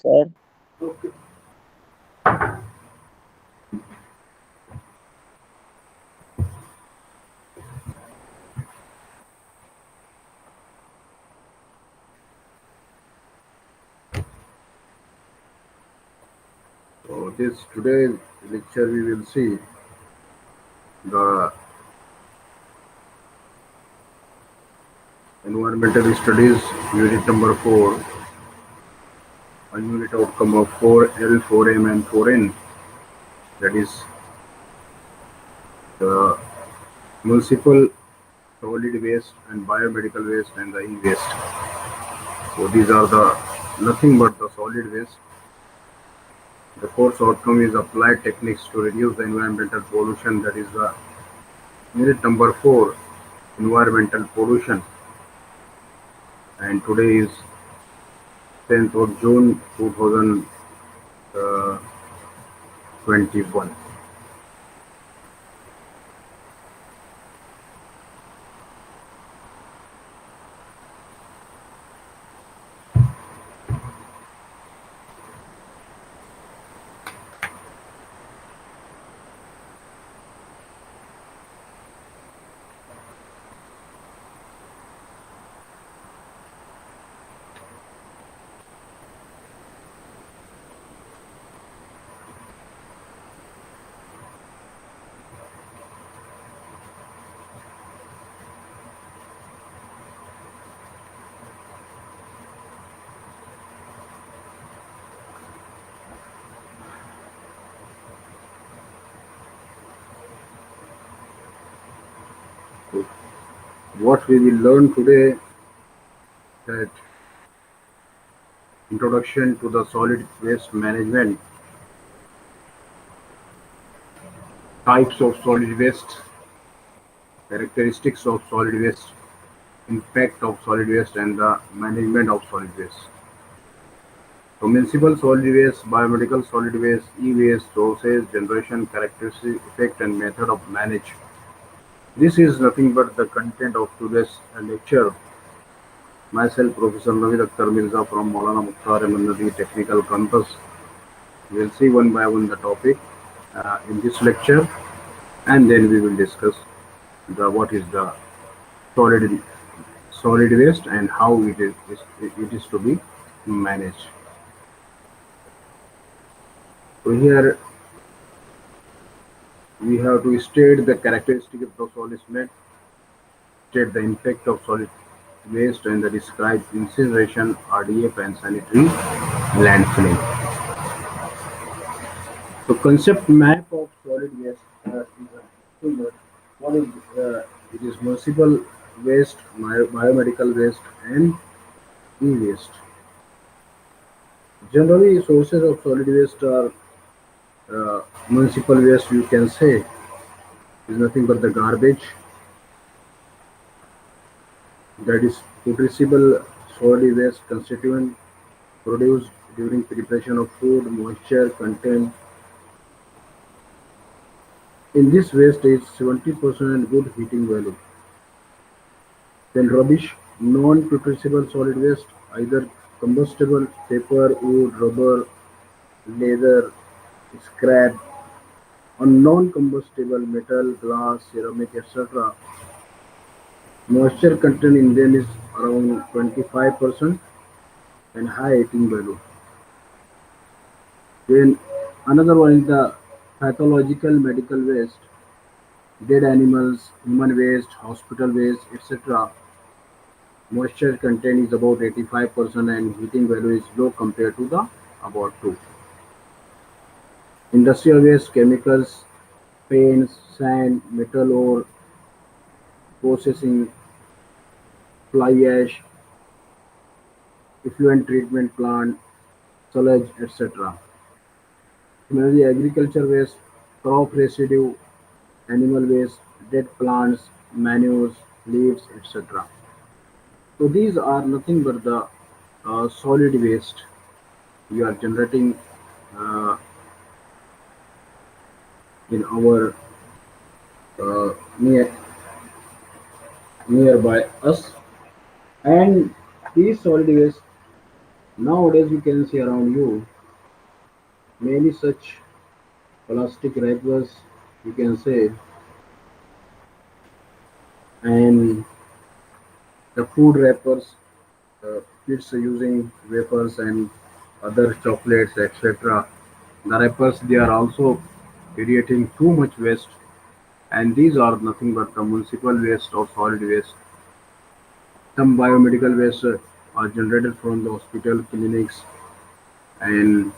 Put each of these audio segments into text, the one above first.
Sir, Okay. So this today's lecture we will see the environmental studies unit number 4, a unit outcome of 4L, 4M and 4N, that is the municipal solid waste and biomedical waste and the e-waste. So these are the nothing but the solid waste. The course outcome is applied techniques to reduce the environmental pollution, that is the unit number 4, environmental pollution, and today is 10th of June 2021. So what we will learn today, that introduction to the solid waste management, types of solid waste, characteristics of solid waste, impact of solid waste and the management of solid waste. So municipal solid waste, biomedical solid waste, e-waste, sources, generation, characteristics, effect and method of manage. This is nothing but the content of today's lecture. Myself, Professor Naveed Akhtar Mirza from Maulana Mukhtar Ahmad Technical Campus. We'll see one by one the topic in this lecture, and then we will discuss the what is the solid solid waste and how it is to be managed. So here we have to state the characteristic of the solid waste, state the impact of solid waste, and the describe incineration, RDF, and sanitary landfilling. So concept map of solid waste is a figure. What is it is municipal waste, biomedical waste, and e-waste. Generally, sources of solid waste are municipal waste. You can say is nothing but the garbage, that is putrescible solid waste constituent produced during preparation of food, moisture content in this waste is 70% good heating value. Then rubbish, non-putrescible solid waste, either combustible, paper, wood, rubber, leather, scrap, or non-combustible metal, glass, ceramic, etc. Moisture content in them is around 25% and high heating value. Then another one is the pathological medical waste, dead animals, human waste, hospital waste, etc. Moisture content is about 85% and heating value is low compared to the about 2. Industrial waste, chemicals, paints, sand, metal ore, processing, fly ash, effluent treatment plant, sludge, etc. Similarly, agriculture waste, crop residue, animal waste, dead plants, manures, leaves, etc. So these are nothing but the solid waste we are generating uh, in our uh, near, nearby us, and these solid waste Nowadays, you can see around you many such plastic wrappers, you can say, and the food wrappers, kids are using wafers and other chocolates, etc. The wrappers, they are also creating too much waste, and these are nothing but the municipal waste or solid waste. Some biomedical waste are generated from the hospital, clinics, and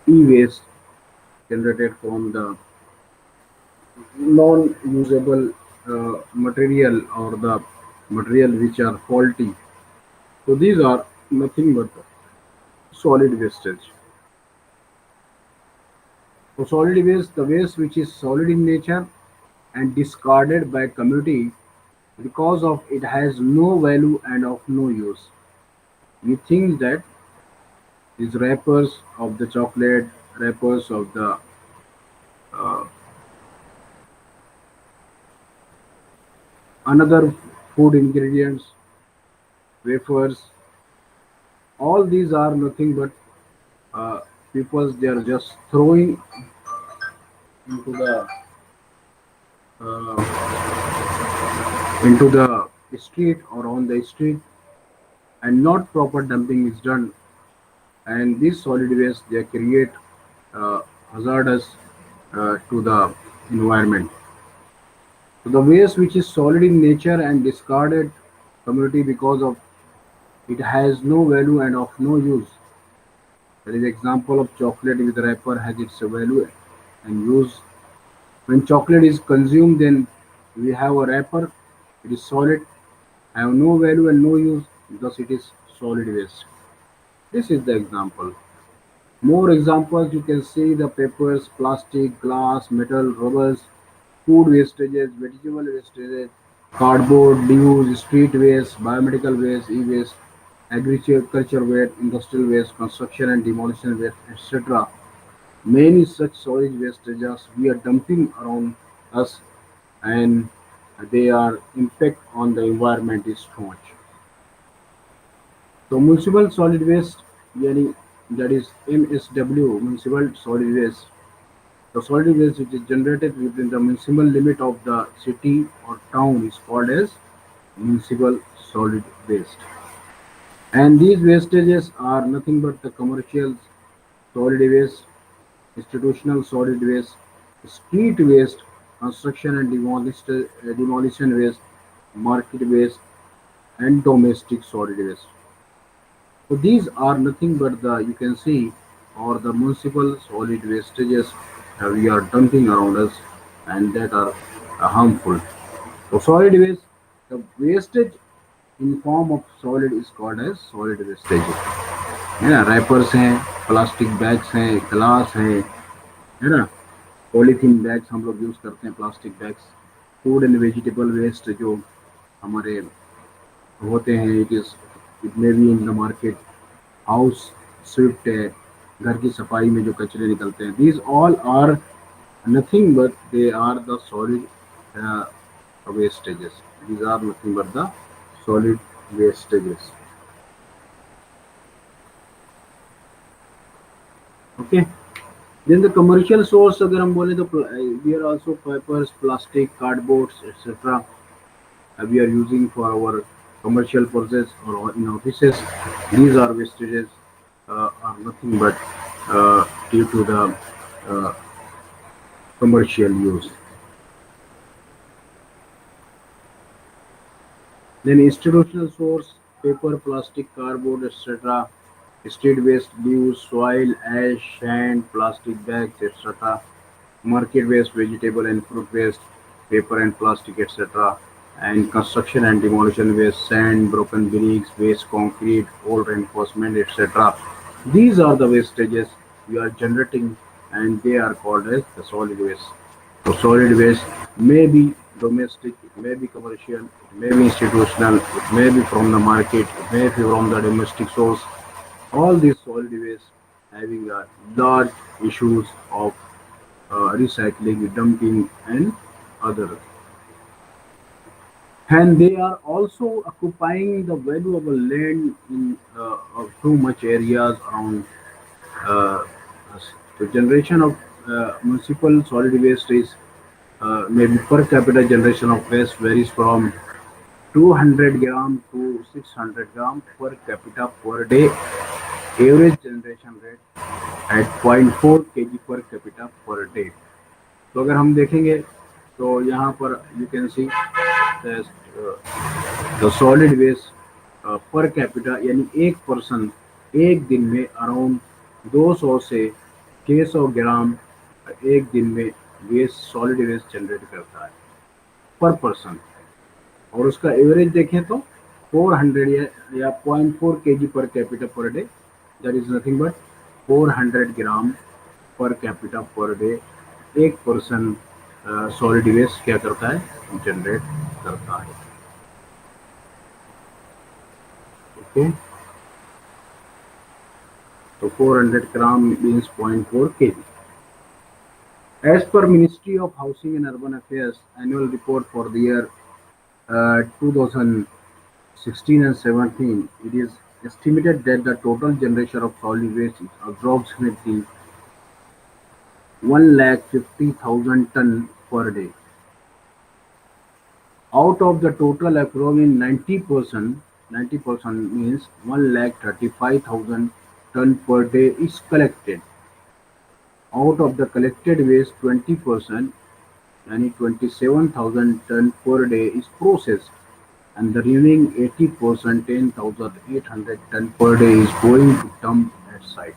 e-waste generated from the non-usable material or the material which are faulty. So these are nothing but solid wastage. So solid waste, the waste which is solid in nature and discarded by community because of it has no value and of no use. We think that these wrappers of the chocolate, wrappers of the uh, another food ingredients, wafers, all these are nothing but people they are just throwing uh, into the street or on the street, and not proper dumping is done, and these solid waste they create uh, hazardous to the environment. So the waste which is solid in nature and discarded community because of it has no value and of no use. There is example of chocolate with wrapper has its value and use. When chocolate is consumed, then we have a wrapper. It is solid, have no value and no use because it is solid waste. This is the example. More examples you can see the papers, plastic, glass, metal, rubbers, food wastages, vegetable wastages, cardboard, leaves, street waste, biomedical waste, e-waste, agriculture waste, industrial waste, construction and demolition waste, etc. Many such solid wastages we are dumping around us, and their impact on the environment is too much. So municipal solid waste, yani that is MSW, municipal solid waste. The solid waste which is generated within the municipal limit of the city or town is called as municipal solid waste. And these wastages are nothing but the commercial solid waste, institutional solid waste, street waste, construction and demolition waste, market waste, and domestic solid waste. So these are nothing but the you can see or the municipal solid wastages we are dumping around us, and that are harmful. So solid waste, the wastage in form of solid is called as solid wastage. है ना, rappers हैं, plastic bags हैं, glass है ना, polythene bags हम लोग use करते हैं, plastic bags, food and vegetable waste जो हमारे होते हैं, it may be in the market, house swift है, घर की सफाई में जो कचरे निकलते हैं, these all are nothing but they are the solid wastages. These are nothing but the solid wastages. Okay. Then the commercial source अगर हम बोले तो we are also papers, plastic, cardboards, etc. We are using for our commercial purposes or in offices. These are wastages are nothing but due to the uh, commercial use. Then institutional source, paper, plastic, cardboard, etc. Street waste, leaves, soil, ash, sand, plastic bags, etc. Market waste, vegetable and fruit waste, paper and plastic, etc. And construction and demolition waste, sand, broken bricks, waste concrete, old reinforcement, etc. These are the wastages we are generating, and they are called as the solid waste. So solid waste may be domestic, it may be commercial, it may be institutional, it may be from the market, it may be from the domestic source. All these solid waste having a large issues of recycling, dumping, and other and they are also occupying the valuable land in too much areas around. uh, the generation of municipal solid waste is maybe per capita generation of waste varies from 200 gram to 600 gram per capita per day. Average generation rate at 0.4 kg per capita per day. तो अगर हम देखेंगे तो यहाँ पर you can see the solid waste per capita यानी एक person एक दिन में अराउंड 200 से 600 ग्राम एक दिन में वेस्ट सॉलिड वेस्ट जनरेट करता है पर पर्सन। और उसका एवरेज देखें तो 400 या 0.4 kg per capita per day, that is nothing but 400 gram per capita per day एक पर्सन सॉलिड वेस्ट क्या करता है, जनरेट करता है। ओके, तो 400 gram means 0.4 kg। As per Ministry of Housing and Urban Affairs annual report for the year 2016 and 17, it is estimated that the total generation of solid waste is approximately 150,000 ton per day. Out of the total, approximately 90% means 135,000 ton per day is collected. Out of the collected waste, 20% and 27,000 ton per day is processed, and the remaining 80%, 10,800 ton per day is going to dump at site.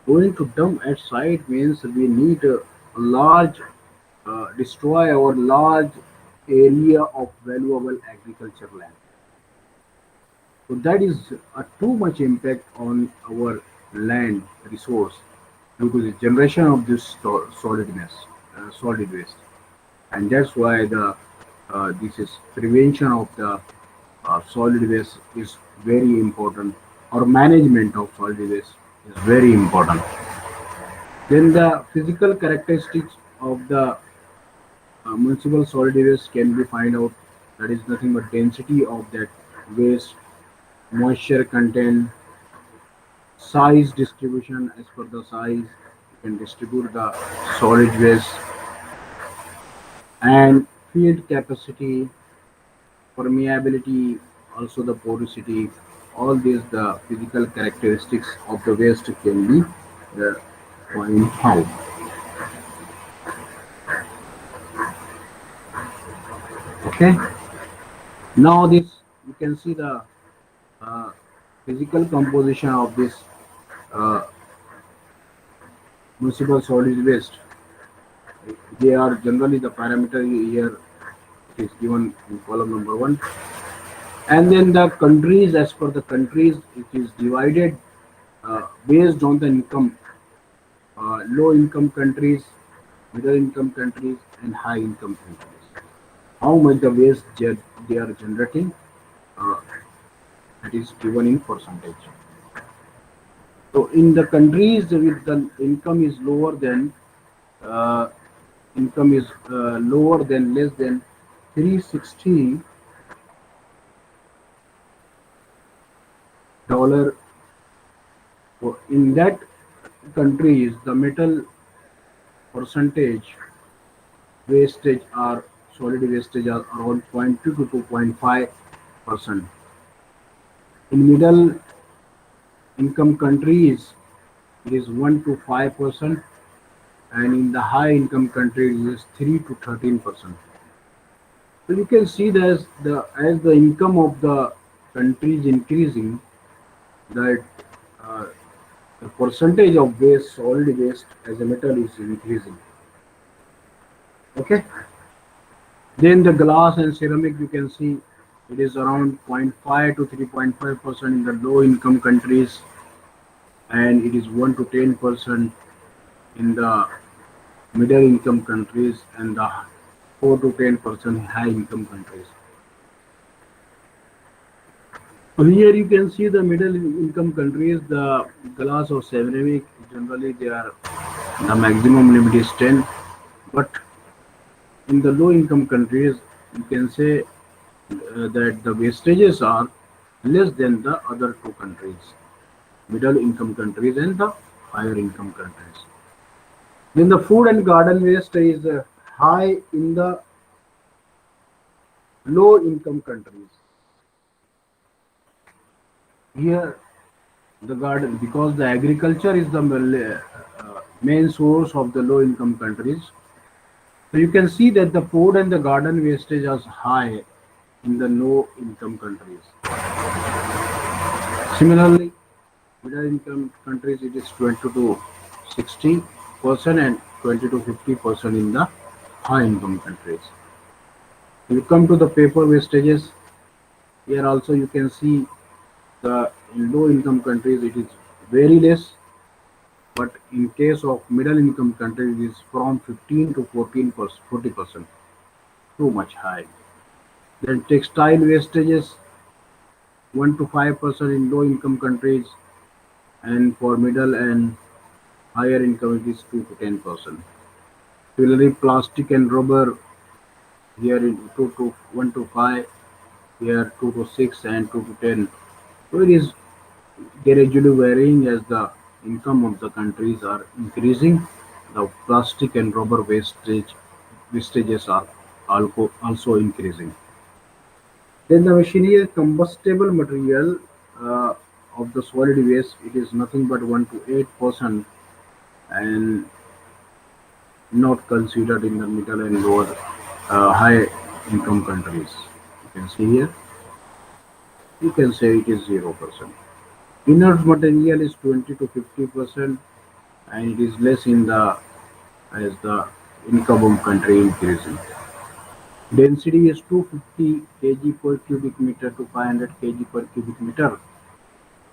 Going to dump at site means we need a large destroy our large area of valuable agriculture land. So that is too much impact on our land resource due to the generation of this solid waste, and that's why the this is prevention of the solid waste is very important, or management of solid waste is very important. Then the physical characteristics of the municipal solid waste can be find out. That is nothing but density of that waste, moisture content, size distribution. As per the size, you can distribute the solid waste, and field capacity, permeability, also the porosity. All these the physical characteristics of the waste can be find out. Okay. Now this you can see the uh, physical composition of this uh, municipal solid waste. They are generally the parameter here is given in column number 1, and then the countries, as per the countries it is divided based on the income, low income countries, middle income countries, and high income countries. How much the waste they are generating, uh, that is given in percentage. So in the countries with the income is lower than uh, less than 360 dollar. In that countries, the metal percentage wastage are solid wastage are around 0.2 to 2.5%. In middle income countries, it is 1 to 5%, and in the high income countries, it is 3 to 13%. So you can see that as the income of the country is increasing, that uh, the percentage of waste, solid waste as a metal is increasing. Okay. Then the glass and ceramic, you can see it is around 0.5 to 3.5% in the low income countries, and it is 1 to 10% in the middle income countries, and the 4 to 10% high income countries. So here you can see the middle income countries, the glass or ceramic, generally they are the maximum limit is 10, but in the low income countries, you can say that the wastages are less than the other two countries, middle income countries and the higher income countries. Then the food and garden waste is high in the low income countries. Here, the garden, because the agriculture is the main source of the low income countries. So you can see that the food and the garden wastage is high in the low income countries. Similarly, middle income countries it is 20 to 60% and 20 to 50% in the high income countries. You come to the paper wastages. Here also you can see the in low income countries it is very less, but in case of middle income countries it is from 15 to 14%, 40%, too much high. Then textile wastages 1 to 5% in low income countries, and for middle and higher income it is 2 to 10%. Similarly, plastic and rubber here in 2 to 1 to 5, here 2 to 6 and 2 to 10. So it is gradually varying as the income of the countries are increasing. The plastic and rubber wastages are also increasing. Then the machinery combustible material of the solid waste it is nothing but 1 to 8% and not considered in the middle and lower high income countries. You can see here, you can say it is 0%. Inert material is 20 to 50% and it is less in the as the income of country increasing. Density is 250 kg per cubic meter to 500 kg per cubic meter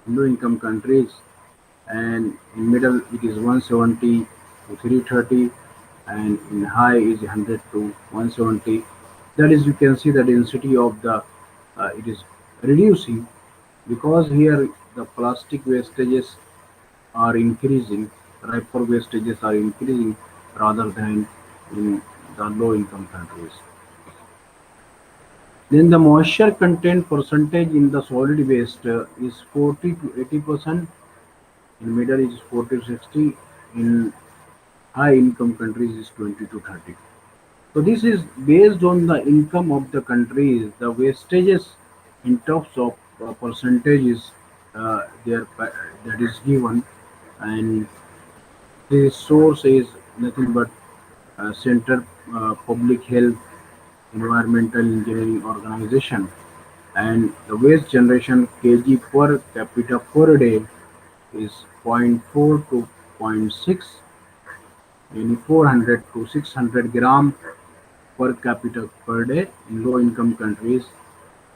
in low income countries, and in middle it is 170 to 330, and in high is 100 to 170. That is, you can see the density of the it is reducing because here the plastic wastages are increasing, wrapper wastages are increasing rather than in the low income countries. Then the moisture content percentage in the solid waste is 40 to 80%. In middle is 40 to 60. In high income countries is 20 to 30. So this is based on the income of the countries. The wastages in terms of percentages that is given, and the source is nothing but Center Public Health Environmental Engineering Organization, and the waste generation kg per capita per day is zero point 0.4 to zero point 0.6 in 400 to 600 gram per capita per day in low income countries, zero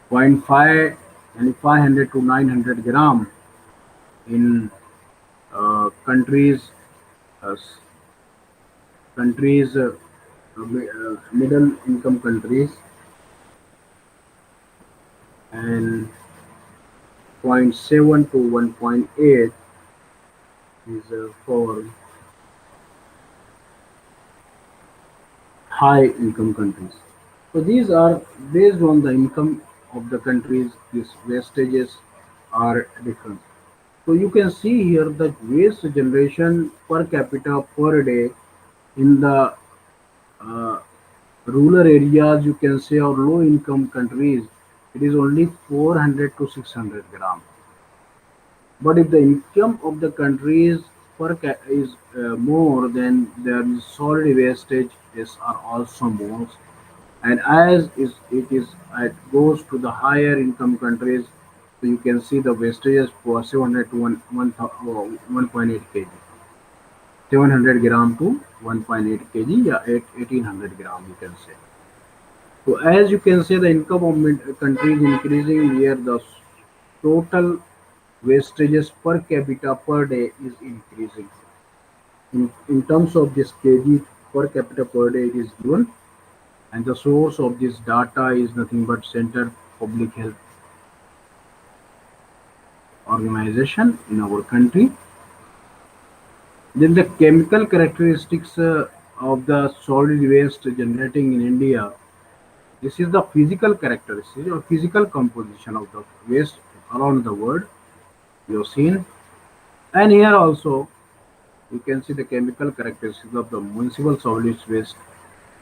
point 0.5 and 500 to 900 gram in countries uh, countries middle income countries, and zero point 0.7 to 1.8 is for high income countries. So these are based on the income of the countries, these wastages are different. So you can see here that waste generation per capita per day in the uh, rural areas, you can say, or low income countries, it is only 400 to 600 gram. But if the income of the countries is more, then their solid wastage is are also more. And as is it is it goes to the higher income countries, so you can see the wastages for 700 to 1.8 kg, 700 gram to 1.8 kg, yeah, 1800 gram you can say. So as you can say, the income of countries increasing here, the total wastages per capita per day is increasing. In terms of this kg per capita per day, it is given, and the source of this data is nothing but Center Public Health Organization in our country. Then the chemical characteristics of the solid waste generating in India. This is the physical characteristic or physical composition of the waste around the world you have seen. And here also you can see the chemical characteristics of the municipal solid waste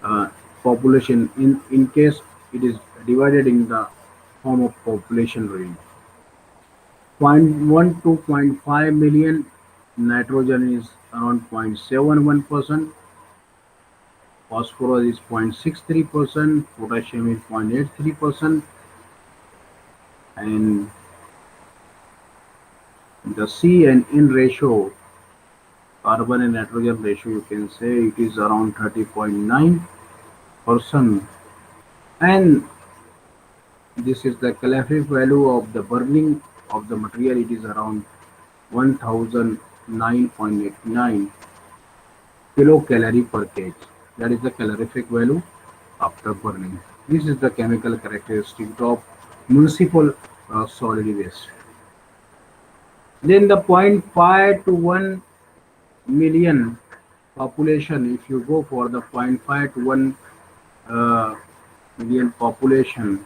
uh, population in case it is divided in the form of population range. Point 0.1 to 0.5 million, nitrogen is around 0.71%, phosphorus is 0.63%, potassium is 0.83%, and the C and N ratio, carbon and nitrogen ratio, you can say it is around 30.9%. And this is the calorific value of the burning of the material, it is around 1009.89 kilocalorie per kg. That is the calorific value after burning. This is the chemical characteristic of municipal solid waste. Then the point 0.5 to 1 million population, if you go for the 0.5 to 1 uh, million population,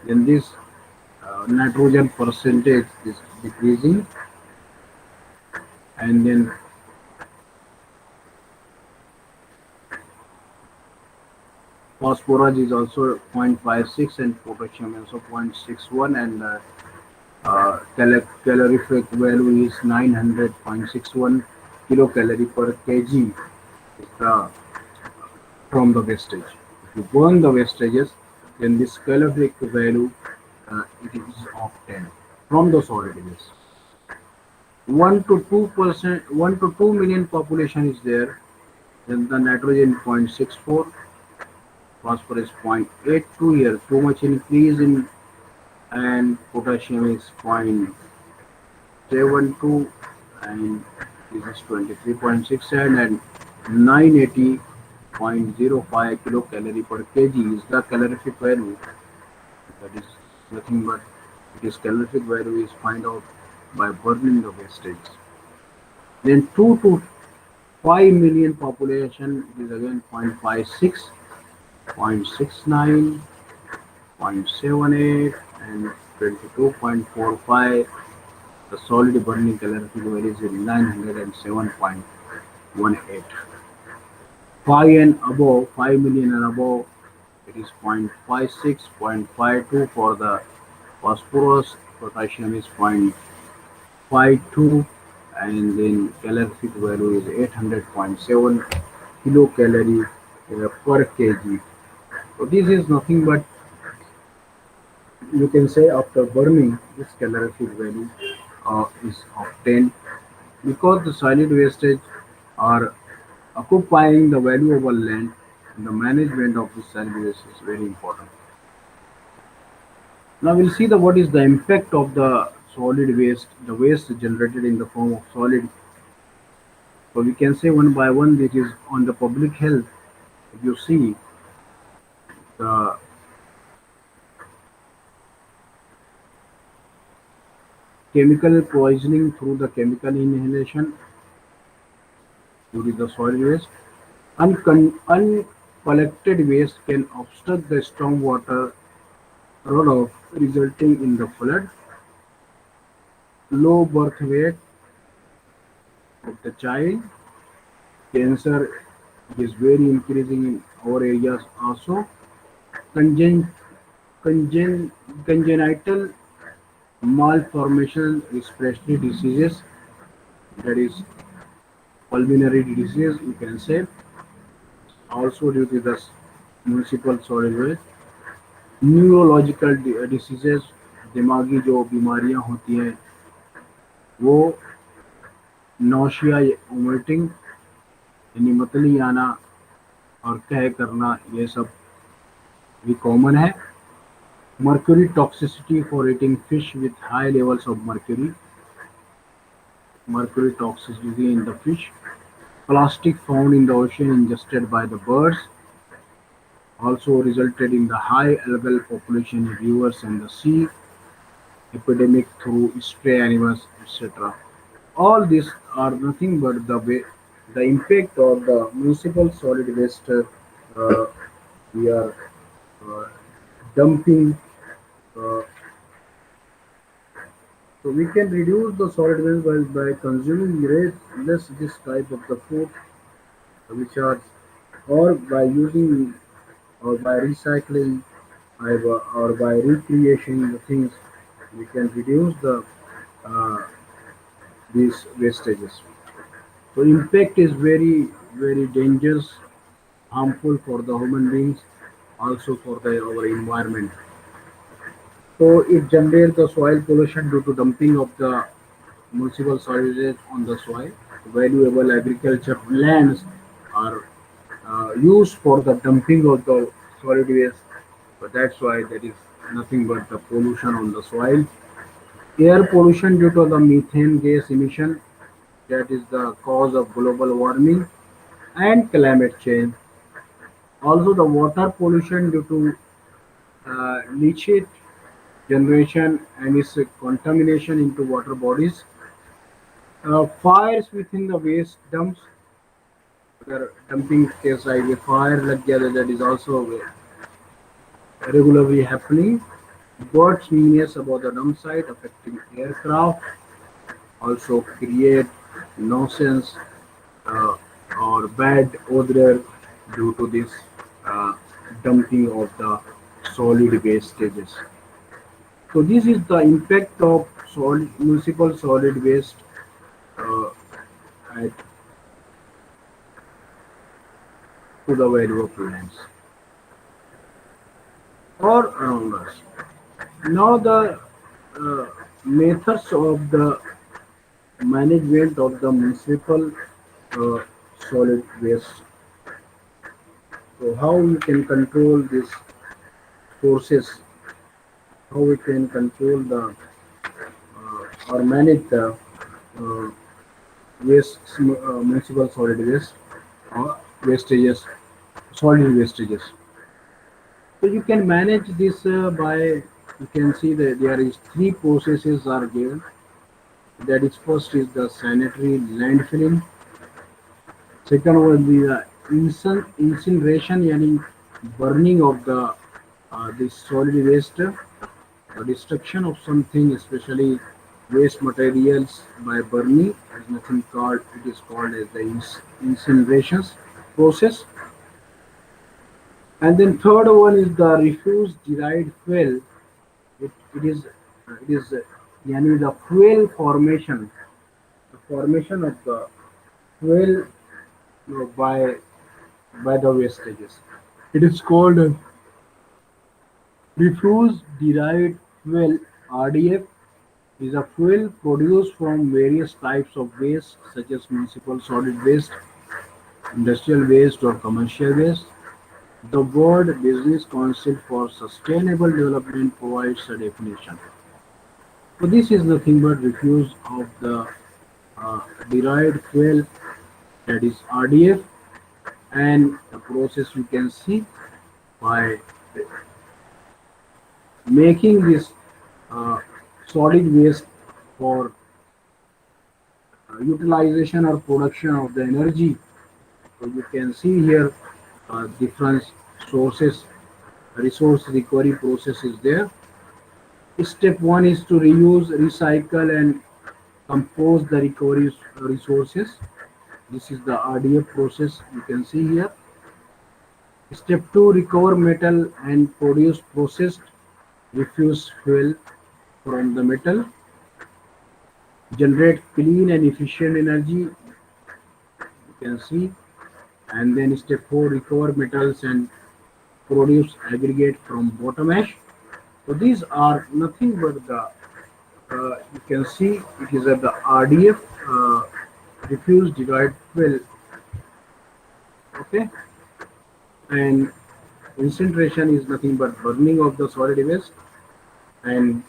then this nitrogen percentage is decreasing, and then phosphorus is also 0.56 and potassium also 0.61, and calorific value is 900.61 kilocalorie per kg is the, from the wastage. If you burn the wastages, then this calorific value it is of 10 from the solid waste. 1 to 2 million population is there, then the nitrogen 0.64, phosphorus 0.82 here, too much increase in, and potassium is 0.72, and this is 23.67, and 980.05 kilocalorie per kg is the calorific value. That is nothing but its calorific value is find out by burning the wastage. Then 2 to 5 million population, it is again 0.56, 0.69, 0.78, and 22.45. The solid burning calorific value is 907.18. 5 and above, 5 million and above, it is 0.56, 0.52 for the phosphorus, potassium is 0.52, and then calorific value is 800.7 kilocalorie per kg. So this is nothing but, you can say, after burning this calorific value is obtained, because the solid wastage are occupying the valuable land, and the management of this solid waste is very important. Now we'll see the what is the impact of the solid waste, the waste generated in the form of solid. So we can say one by one, this is on the public health. If you see the chemical poisoning through the chemical inhalation due to the solid waste, uncollected waste can obstruct the stormwater runoff, resulting in the flood, low birth weight of the child, cancer is very increasing in our areas also, congen, congen, congenital malformation, respiratory diseases, that is pulmonary disease, you can say, also due to the municipal solid waste, neurological diseases, दिमागी जो बीमारियां होती हैं वो, nausea, vomiting यानी मतली आना और कह करना, ये सब भी कॉमन है. Mercury toxicity for eating fish with high levels of mercury toxicity in the fish, plastic found in the ocean ingested by the birds also resulted in the high algal population in rivers and the sea, epidemic through stray animals, etc. All these are nothing but the impact of the municipal solid waste we are uh, dumping. Uh, so we can reduce the solid waste by consuming less this type of the food, which are, or by using, or by recycling, or by recreating the things, we can reduce the uh, these wastages. So impact is very dangerous, harmful for the human beings, also for our environment. So it generates the soil pollution due to dumping of the municipal solids on the soil. Valuable agriculture lands are used for the dumping of the solid waste. But that's why there is nothing but the pollution on the soil. Air pollution due to the methane gas emission, that is the cause of global warming and climate change. Also, the water pollution due to leachate generation and its contamination into water bodies. Fires within the waste dumps, where dumping case like a fire like that is also regularly happening. Birds news about the dump site affecting aircraft also create nuisance uh, or bad odor due to this uh, dumping of the solid waste stages. So this is the impact of municipal solid waste uh, at, to the value of lands or around us. Now the uh, methods of the management of the municipal uh, solid waste. So how we can control these sources, how we can control the or manage the uh, municipal solid waste or wastages, solid wastages. So you can manage this by, you can see that there is three processes are given. That is, first is the sanitary landfilling. Second one is the incineration, yani burning of the this solid waste, destruction of something, especially waste materials by burning. Is nothing called. It is called as the incineration process. And then third one is the refuse derived fuel. It is yani the fuel formation, the formation of the fuel by the wastages. It is called refuse derived fuel. RDF is a fuel produced from various types of waste such as municipal solid waste, industrial waste or commercial waste. The World Business Council for Sustainable Development provides a definition. So this is nothing but refuse of the derived fuel, that is RDF, and the process you can see by making this uh, solid waste for utilization or production of the energy. So you can see here different sources, resource recovery process is there. Step one is to reuse, recycle, and compose the recovery resources. This is the RDF process you can see here. Step two, recover metal and produce processed refuse fuel from the metal. Generate clean and efficient energy, you can see. And then step four, recover metals and produce aggregate from bottom ash. So these are nothing but the, you can see it is at the RDF, refuse derived fuel, okay. And incineration is nothing but burning of the solid waste. And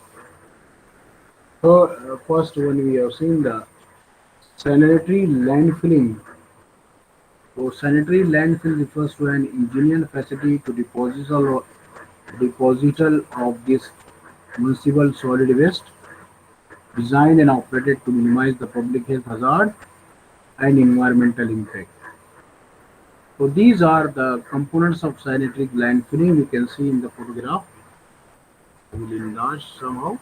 so first one we have seen the sanitary landfilling. So sanitary landfill refers to an engineered facility to deposital of this municipal solid waste, designed and operated to minimize the public health hazard and environmental impact. So these are the components of sanitary gland filling. You can see in the photograph. I will enlarge somehow.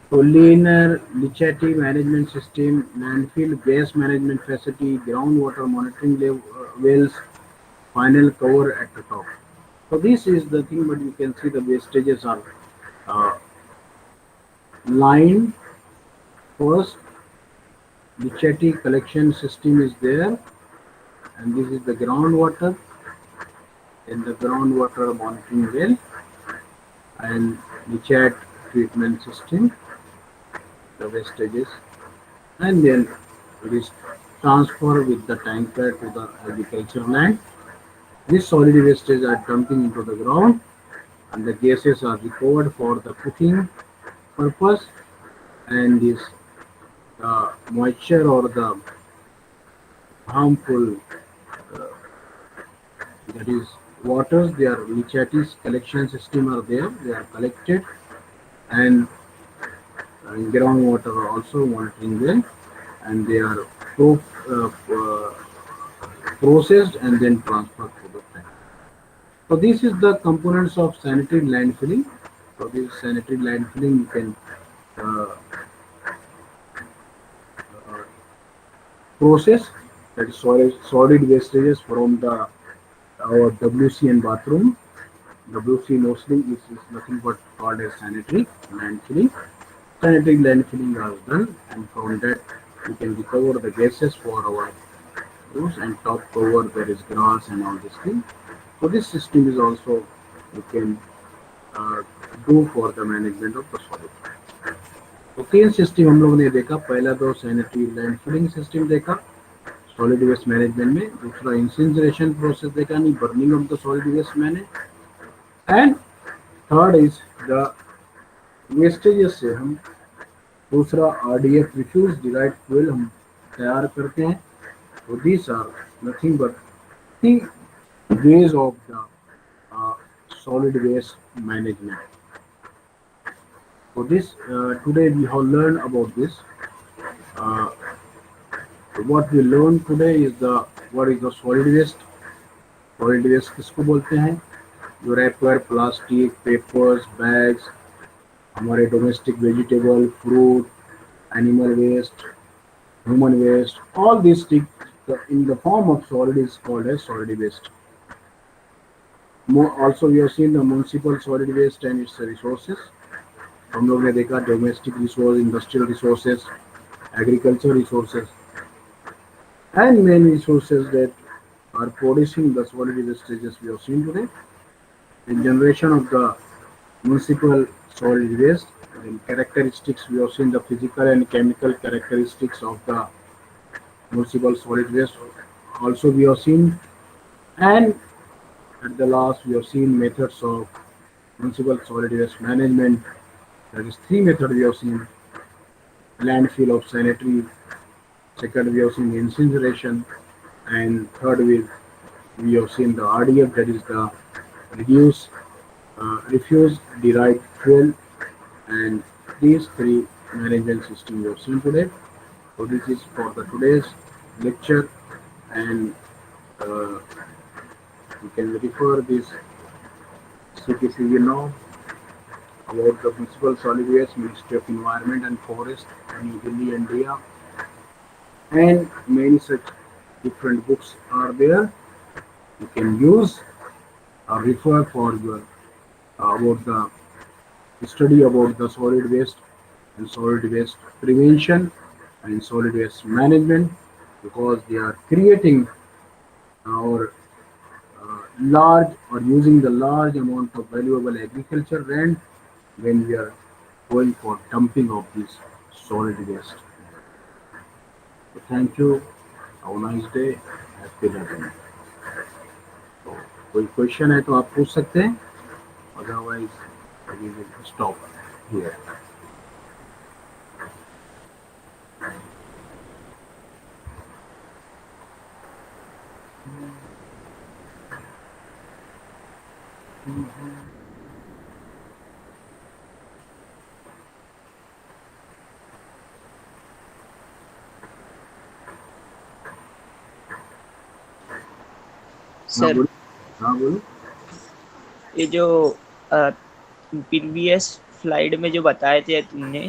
So linear leachate management system, landfill gas management facility, groundwater monitoring wells, final cover at the top. So this is the thing, but you can see the wastages are uh, lined first. Leachate collection system is there, and this is the groundwater, then the groundwater monitoring well, and leachate treatment system, the wastages, and then it is transferred with the tanker to the agriculture land. These solid wastes are dumping into the ground, and the gases are recovered for the cooking purpose, and this moisture or the harmful, that is waters, their leachates collection system are there, they are collected, and groundwater are also monitoring them, and they are processed and then transferred to the tank. So this is the components of sanitary landfilling. So this sanitary landfilling you can uh, uh, process, that is solid wastages from the our WC and bathroom. WC mostly is nothing but called as sanitary landfilling. Sanitary landfilling are done, and from that we can recover the gases for our use, and top cover there is grass and all this thing. So this system is also you can uh, do for the management of the solid. तो तीन system हम लोगों ने देखा, पहला तो sanitary landfilling system देखा solid waste management में, दूसरा इंसिनरेशन प्रोसेस देखा, नहीं burning of the solid waste manage, and third is the wastages से हम दूसरा RDF रिफ्यूज डिराइव फ्यूल हम तैयार करते हैं. तो these are nothing but the ways of the solid waste management. So this today we have learned about this. Uh, what we learned today is the what is the solid waste. Solid waste किसको बोलते हैं? जो wrapper, plastic, papers, bags, हमारे domestic vegetable, fruit, animal waste, human waste, all these things in the form of solid is called as solid waste. Also, we have seen the municipal solid waste and its resources. हम लोग ने देखा domestic resource, industrial resources, agriculture resources, and main resources that are producing the solid wastages we have seen today. The generation of the municipal solid waste, and characteristics we have seen the physical and chemical characteristics of the municipal solid waste. Also we have seen, and at the last we have seen methods of municipal solid waste management. That is three methods we have seen: landfill of sanitary, second we have seen incineration, and third we have seen the RDF, that is the reduce refuse derived fuel, and these three management system we have seen today. So this is for the today's lecture, and uh, you can refer this CPCB now about the Municipal Solid Waste, Ministry of Environment and Forest, New Delhi, India, and many such different books are there. You can use or refer for your about the study about the solid waste and solid waste prevention and solid waste management, because they are creating our large or using the large amount of valuable agriculture land when we are going for dumping of this solid waste. So thank you. Have a nice day. Happy learning. तो कोई question है तो आप पूछ सकते हैं, otherwise we will stop here. हाँ sir, बोलो। हाँ बोलो। ये जो प्रीवियस स्लाइड में जो बताए थे तुमने